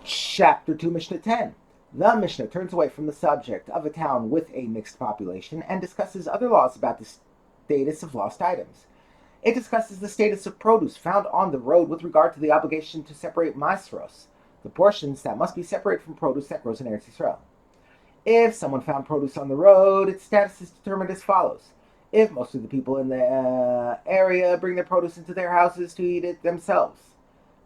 Chapter 2, Mishnah 10. The Mishnah turns away from the subject of a town with a mixed population and discusses other laws about the status of lost items. It discusses the status of produce found on the road with regard to the obligation to separate masros, the portions that must be separated from produce that grows in Eretz Yisrael. If someone found produce on the road, its status is determined as follows. If most of the people in the area bring their produce into their houses to eat it themselves,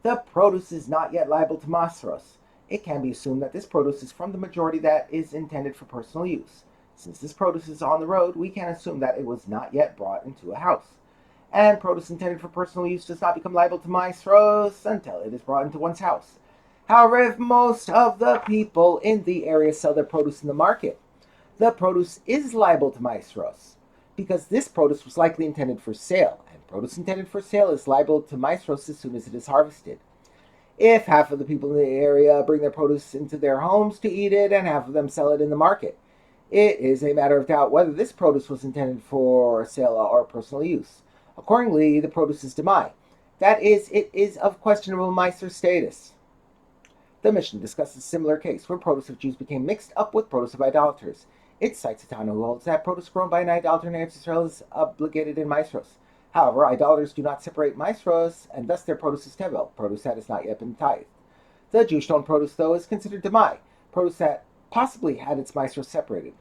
the produce is not yet liable to masros. It can be assumed that this produce is from the majority that is intended for personal use. Since this produce is on the road, we can assume that it was not yet brought into a house. And produce intended for personal use does not become liable to masros until it is brought into one's house. However, if most of the people in the area sell their produce in the market, the produce is liable to masros, because this produce was likely intended for sale, and produce intended for sale is liable to masros as soon as it is harvested. If half of the people in the area bring their produce into their homes to eat it, and half of them sell it in the market, it is a matter of doubt whether this produce was intended for sale or personal use. Accordingly, the produce is demai. That is, it is of questionable meiser status. The Mishnah discusses a similar case where produce of Jews became mixed up with produce of idolaters. It cites a Tana who holds that produce grown by an idolater in Eretz Yisrael is obligated in maasros. However, idolaters do not separate maasros, and thus their produce is tevel, produce that has not yet been tithed. The Jewish-owned produce, though, is considered demai, produce that possibly had its maasros separated.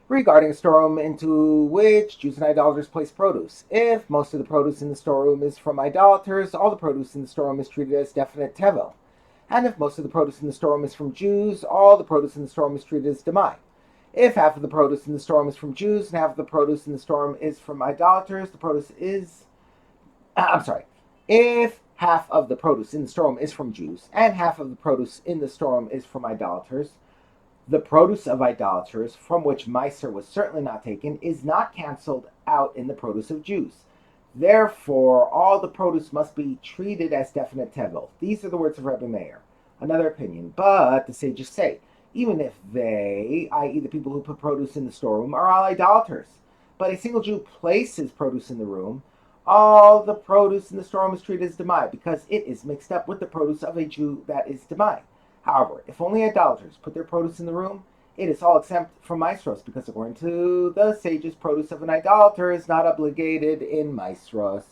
Regarding a storeroom into which Jews and idolaters place produce, if most of the produce in the storeroom is from idolaters, all the produce in the storeroom is treated as definite tevel. And if most of the produce in the storeroom is from Jews, all the produce in the storeroom is treated as demai. If half of the produce in the storeroom is from Jews and half of the produce in the storeroom is from idolaters, the produce is... If half of the produce in the storeroom is from Jews and half of the produce in the storeroom is from idolaters, the produce of idolaters, from which Meiser was certainly not taken, is not cancelled out in the produce of Jews. Therefore, all the produce must be treated as definite tevel. These are the words of Rebbe Meir. Another opinion, but the sages say, even if they, i.e. the people who put produce in the storeroom, are all idolaters, but a single Jew places produce in the room, all the produce in the storeroom is treated as demai, because it is mixed up with the produce of a Jew that is demai. However, if only idolaters put their produce in the room, it is all exempt from maasros, because according to the sages, produce of an idolater is not obligated in maasros.